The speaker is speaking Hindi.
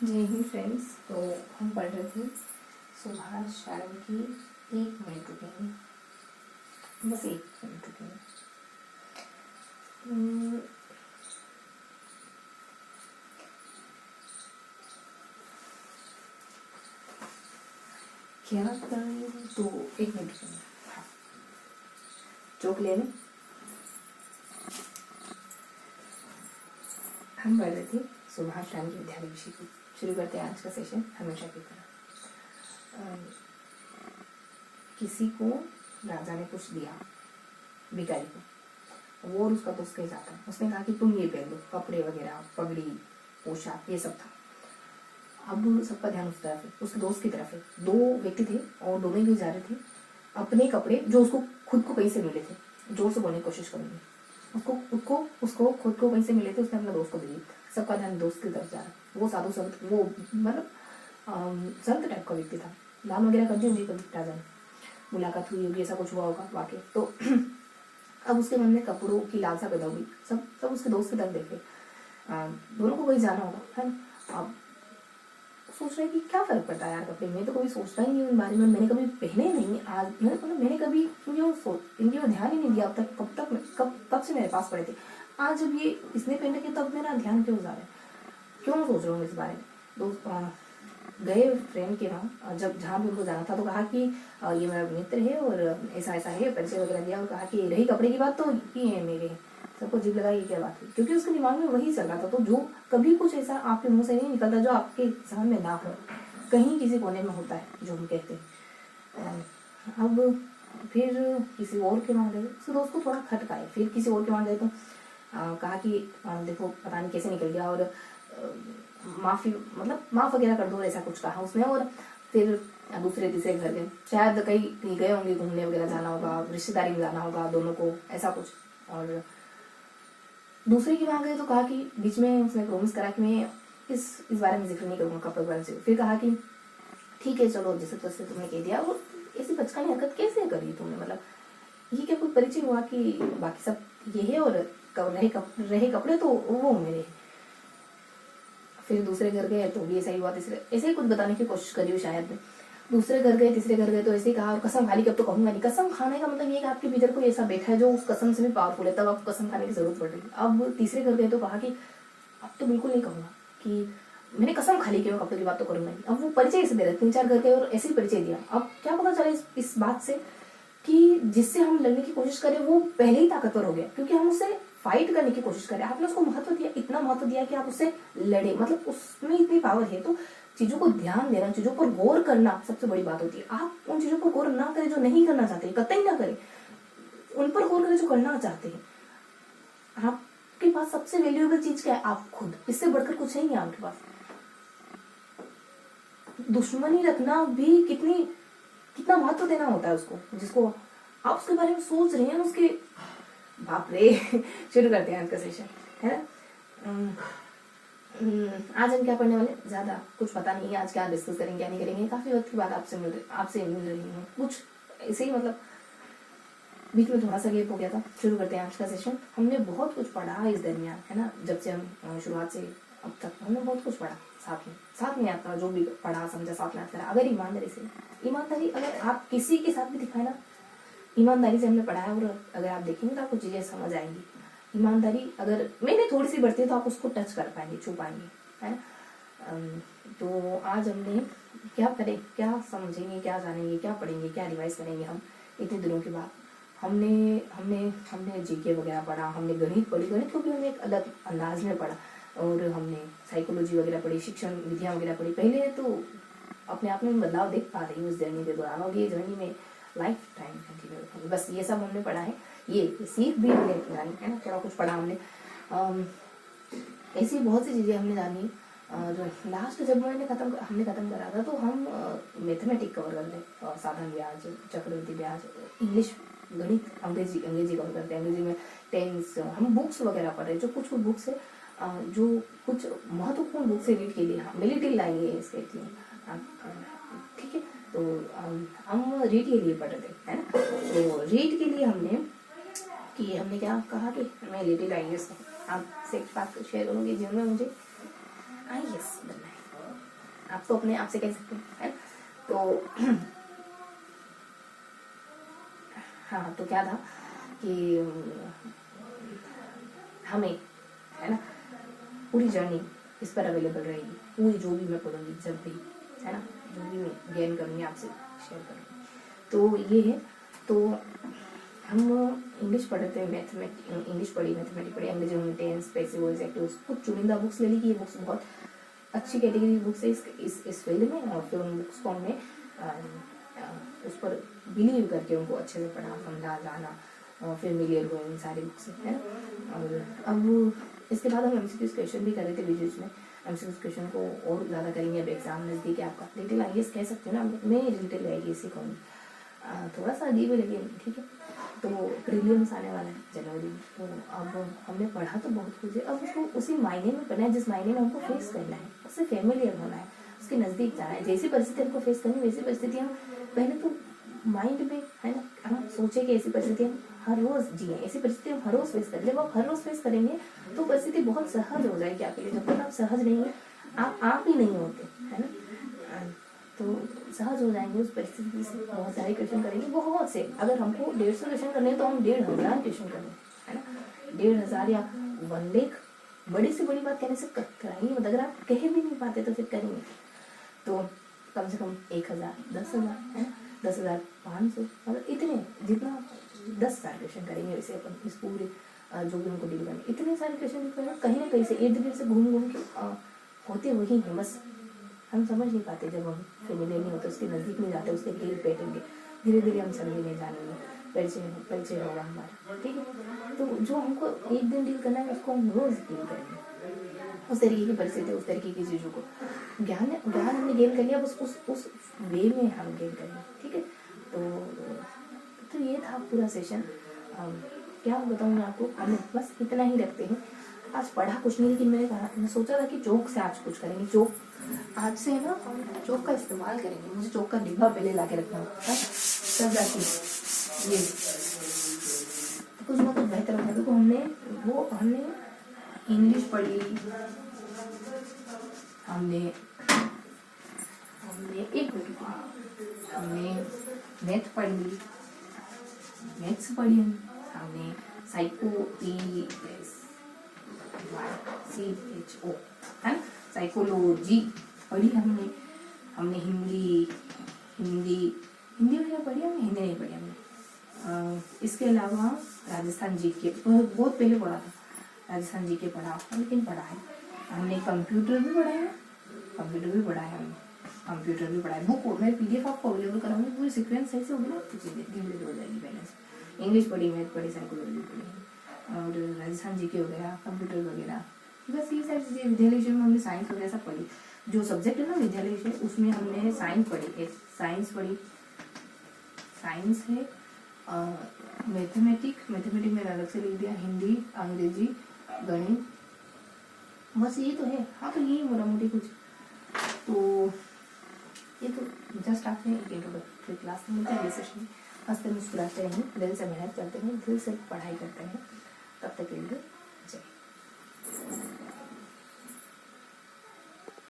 जय हिंद फ्रेंड्स। तो हम पढ़ रहे थे सुभाष शायद की 1 मिनट रुकेंगे, बस 1 मिनट रुकेंगे। क्या करें तो 1 मिनट रुकेंगे। हाँ, चौक ले लें। हम पढ़ रहे थे सुभाष राम की विद्यालय विषय की। शुरू करते हैं आज का सेशन हमेशा की तरह। किसी को राजा ने कुछ दिया, भिखारी को, वो और उसका दोस्त कहीं जाता है। उसने कहा कि तुम ये पहन लो, कपड़े वगैरह, पगड़ी, पोशाक, ये सब था। अब सबका ध्यान उस तरफ है, उसके दोस्त की तरफ है। 2 व्यक्ति थे और दोनों ही जा रहे थे अपने कपड़े जो उसको खुद को कहीं से मिले थे। जोर से बोलने की कोशिश करूंगी। उसको खुद को कहीं से मिले थे, उसने अपना दोस्त को दे दी। सबका ध्यान दोस्त की तरफ जा रहा है। वो साधु संत, वो मतलब संत टाइप का व्यक्ति था। दान वगैरह कर दी होंगी कभी राजा ने, मुलाकात हुई होगी, ऐसा कुछ हुआ होगा वाकई। तो अब उसके मन में कपड़ों की लालसा पैदा हुई। सब उसके दोस्त की तरफ देखे। दोनों को कहीं जाना होगा, है ना। अब सोच रहे कि क्या फर्क पड़ता है यार कपड़े में, तो कभी सोचता ही नहीं उन बारे में। मैंने कभी पहने नहीं आज, मैंने कभी इनके ऊपर ध्यान ही नहीं दिया अब तक। कब से मेरे पास पड़े थे। आज जब ये इसने पहन रखे तब मेरा ध्यान क्यों जा रहा है, क्यों सोच रहा हूँ इस बारे में। दोस्त गए फ्रेंड के वहाँ, जब जहाँ भी उनको जाना था तो कहा कि ये मेरा मित्र है और ऐसा ऐसा है, परिचय वगैरह दिया और कहा कि रही कपड़े की बात तो ये है मेरे। सबको अजीब लगा ये क्या बात हुई, क्योंकि उसके दिमाग में वही चल रहा था। तो जो कभी कुछ ऐसा आपके मुंह से नहीं निकलता जो आपके सामने ना हो, कहीं किसी कोने में होता है जो हम कहते हैं। अब फिर किसी और के वहाँ गए, उसके दोस्त को थोड़ा खटकाए। फिर किसी और के वहाँ गए तो कहा कि देखो पता नहीं कैसे निकल गया और माफ़ी मतलब माफ़ वगैरह कर दो, ऐसा कुछ कहा उसने। और फिर दूसरे तीसरे घर गए, शायद कहीं गए होंगे घूमने वगैरह, जाना होगा, रिश्तेदारी में जाना होगा दोनों को, ऐसा कुछ। और दूसरे की वहाँ गए तो कहा कि बीच में उसने प्रॉमिस करा कि मैं इस बारे में जिक्र नहीं करूँगा कपड़े के बारे में। फिर कहा कि ठीक है चलो जैसे तैसे तुमने कह दिया। वो ऐसी बचकानी हरकत कैसे करी तुमने, मतलब ये क्या कोई परिचय हुआ कि बाकी सब ये है और रहे कपड़े तो वो मेरे। फिर दूसरे घर गए तो भी ऐसा ही हुआ। तीसरे ऐसे ही कुछ बताने की कोशिश करी हो शायद। दूसरे घर गए, तीसरे घर गए तो ऐसे ही कहा। और कसम खा ली कि अब तो कहूंगा नहीं। कसम खाने का मतलब ये कि आपके भीतर कोई ऐसा बैठा है जो उस कसम से भी पावरफुल है, तब आपको कसम खाने की जरूरत पड़ रही है। अब तीसरे घर गए तो कहा कि अब तो बिल्कुल नहीं कहूंगा, कि मैंने कसम खा ली कि मैं कपड़े की बात तो करूंगा नहीं। अब वो परिचय ऐसे दे रहे, 3-4 घर गए और ऐसे ही परिचय दिया। अब क्या पता चला इस बात से कि जिससे हम लड़ने की कोशिश करें वो पहले ही ताकतवर हो गया, क्योंकि हम उससे फाइट करने की कोशिश करें। आपने उसको महत्व दिया, इतना महत्व दिया कि आप उससे लड़े, मतलब उसमें इतनी पावर है। तो चीजों को ध्यान देना, चीजों पर गौर करना सबसे बड़ी बात होती है। आप उन चीजों पर गौर ना करें जो नहीं करना चाहते, कतई ना करें। उन पर गौर करें जो करना चाहते हैं। आपके पास सबसे वैल्यूएबल चीज क्या है? आप खुद। इससे बढ़कर कुछ नहीं है आपके पास। दुश्मनी रखना भी कितना महत्व देना होता है उसको, जिसको आप उसके बारे में सोच रहे हैं, उसके बाप रे। शुरू करते हैं आज का सेशन, है ना। आज हम क्या पढ़ने वाले, ज्यादा कुछ पता नहीं है आज क्या डिस्कस करेंगे क्या नहीं करेंगे। काफी वक्त के बाद आपसे मिल रही हूँ, कुछ ऐसे ही, मतलब बीच में थोड़ा सा गैप हो गया था। शुरू करते हैं आज का सेशन। हमने बहुत कुछ पढ़ा इस दरमियान, है ना। जब से हम शुरुआत से अब तक हमने बहुत कुछ पढ़ा। साथ में आपका जो भी पढ़ा समझा साथ में आता। अगर ईमानदारी अगर आप किसी के साथ भी दिखाए ना, ईमानदारी से हमने पढ़ा है। और अगर आप देखेंगे तो आपको चीजें समझ आएंगी। ईमानदारी अगर मैंने थोड़ी सी बढ़ती है तो आप उसको टच कर पाएंगे, छू पाएंगे, है ना। तो आज हमने क्या करें, क्या समझेंगे, क्या जानेंगे, क्या पढ़ेंगे, क्या रिवाइज करेंगे हम इतने दिनों के बाद। हमने जीके वगैरह पढ़ा, हमने गणित पढ़ी। गणित को भी हमने एक अलग अंदाज में पढ़ा। और हमने साइकोलॉजी वगैरह पढ़ी, शिक्षण विधियां वगैरह पढ़ी। पहले तो अपने आप में बदलाव देख पा रही हूँ इस जर्नी के दौरान, और ये जर्नी में लाइफ टाइम कंटिन्यू रखेंगे। बस ये सब हमने पढ़ा है, ये सीख भी हमने जानी है ना। थोड़ा कुछ पढ़ा हमने, ऐसी बहुत सी चीज़ें हमने जानी। और लास्ट जब हमने खत्म करा था तो हम मैथमेटिक कवर कर रहे, साधन ब्याज, चक्रवृद्धि ब्याज, इंग्लिश, गणित, अंग्रेजी कवर करते हैं। अंग्रेजी में टेंस, हम बुक्स वगैरह पढ़ रहे हैं। जो कुछ बुक्स है, जो कुछ महत्वपूर्ण बुक्स है रीड के लिए, हाँ मिलिट्री लाइन है इसके लिए, ठीक है। तो हम रीड के लिए पढ़ रहे थे, है ना। तो रीड के लिए हमने क्या कहा कि मैं लिटिल IAS आपसे एक बात शेयर करूँगी जीवन में मुझे IAS बनना है। तो अपने आप से कह सकते हैं, है। तो हाँ, तो क्या था कि हमें, है ना, पूरी जर्नी इस पर अवेलेबल रहेगी, पूरी जो भी मैं पढ़ूंगी, जब भी, है ना, जो भी मैं गेन करूँगी आपसे शेयर करूँगी। तो ये है। तो हम इंग्लिश पढ़ रहे थे, इंग्लिश पढ़ी, मैथमेटिक्स पढ़ी, अंग्रेजी में टेंस, पैसिव वॉइस, एक्टिव, कुछ चुनिंदा बुक्स ले ली कि ये बुक्स बहुत अच्छी कैटेगरी बुक्स है इस फील्ड में, और फिर उन बुक्स को हमने उस पर बिलीव करके उनको अच्छे से पढ़ा, समझा, जाना, और फिर मिलियर हुए इन सारी बुक्स से, है ना। और अब इसके बाद हम एमसीक्यूज क्वेश्चन भी कर रहे थे वीडियोज में। एमसीक्यूज क्वेश्चन को और ज़्यादा करेंगे, अब एग्जाम नज़दीक है आपका। डिटेल आईएएस कह सकते हो ना, मैं डिटेल आईएएस सिखाऊंगी, थोड़ा सा अजीब है लेकिन ठीक है। तो प्रीलिम्स आने वाला है जनवरी में, तो अब हमने पढ़ा तो बहुत कुछ है, अब उसको उसी मायने में पढ़ना है जिस मायने में हमको फेस करना है, उससे फेमिलियर होना है, उसके नज़दीक जाना है। जैसी परिस्थिति हमको फेस करनी, वैसी परिस्थिति हम पहले तो माइंड में, है ना, हम सोचे कि ऐसी परिस्थिति हम हर रोज़ जिए, ऐसी परिस्थिति हम हर रोज़ फेस करें। जब आप हर रोज़ फेस करेंगे तो परिस्थिति बहुत सहज हो जाएगी आपके लिए। जब तक आप सहज नहीं है, आप ही नहीं होते, है ना, तो सहज हो जाएंगे उस परिस्थिति से। बहुत सारे क्वेश्चन करेंगे, बहुत से। अगर हमको 150 क्वेश्चन करने हैं तो हम 1500 क्वेश्चन करेंगे, है ना, 1500 या 1 लाख। बड़ी से बड़ी बात कहने से कराएंगे, मतलब अगर आप कह भी नहीं पाते तो फिर करेंगे। तो कम से कम 1000, 10,000, है ना, 10,500, मतलब इतने, जितना 10,000 क्वेश्चन करेंगे वैसे अपन इस पूरे जो भी हमको डील करना, इतने सारे क्वेश्चन कहीं ना कहीं से इर्द गिर्द से घूम घूम के होते वही हैं, बस हम समझ नहीं पाते। जब हम फेमिलियर नहीं होते, उसके नज़दीक नहीं जाते, उसके डील बैठेंगे, धीरे धीरे हम समझेंगे, जानेंगे, परिचय होगा हमारा, ठीक है। तो जो हमको एक दिन डील करना है उसको हम रोज़ डील करेंगे, उस तरीके की परिस्थिति, उस तरीके की चीज़ों को। ज्ञान हमने गेन कर लिया, बस उस वे में हम गेन करेंगे, ठीक है। तो ये था पूरा सेशन। क्या बताऊँ मैं आपको, हम बस इतना ही रखते हैं। आज पढ़ा कुछ नहीं, लेकिन मैंने सोचा था कि जोक से आज कुछ करेंगे। जोक आज से है ना, हम चौक का इस्तेमाल करेंगे। मुझे चौक का डिब्बा पहले ला के रखना होता, तब जाके ये कुछ ना कुछ बेहतर होता। देखो हमने इंग्लिश पढ़ी, हमने एक मिनट, हमने मैथ पढ़ी, मैथ्स पढ़ी, हमने SYCHO, है ना, साइकोलॉजी पढ़ी हमने हिंदी वगैरह पढ़ी हमने, हिंदी नहीं पढ़ी हमने। इसके अलावा राजस्थान जीके बहुत पहले पढ़ा था, राजस्थान जीके पढ़ा, लेकिन पढ़ा है हमने। कंप्यूटर भी पढ़ा है हमने, कंप्यूटर भी पढ़ा है। बुक मैं PDF आपको अवेलेबल कराऊंगी, पूरी सीक्वेंस सही से होगी ना, तो चीज़ें धीरे हो जाएगी बैलेंस। इंग्लिश पढ़ी, मैथ पढ़ी, साइकोलॉजी पढ़ी, और राजस्थान जीके वगैरह, कंप्यूटर वगैरह, बस ये सारी चीज़ें। विद्यालय में हमने साइंस वगैरह सब पढ़ी, जो सब्जेक्ट है ना विद्यालय में, उसमें हमने साइंस पढ़ी, साइंस है, मैथमेटिक्स में अलग से लिख दिया, हिंदी, अंग्रेजी, गणित, बस ये तो है। हाँ, तो यही मोटा मोटी कुछ, तो ये तो जस्ट आपने इंट्रोडक्टरी क्लास में मिलता है सेशन। हंसते मुस्कुराते रहें, दिल से मेहनत करते हैं, दिल से पढ़ाई करते हैं, तब तक के लिए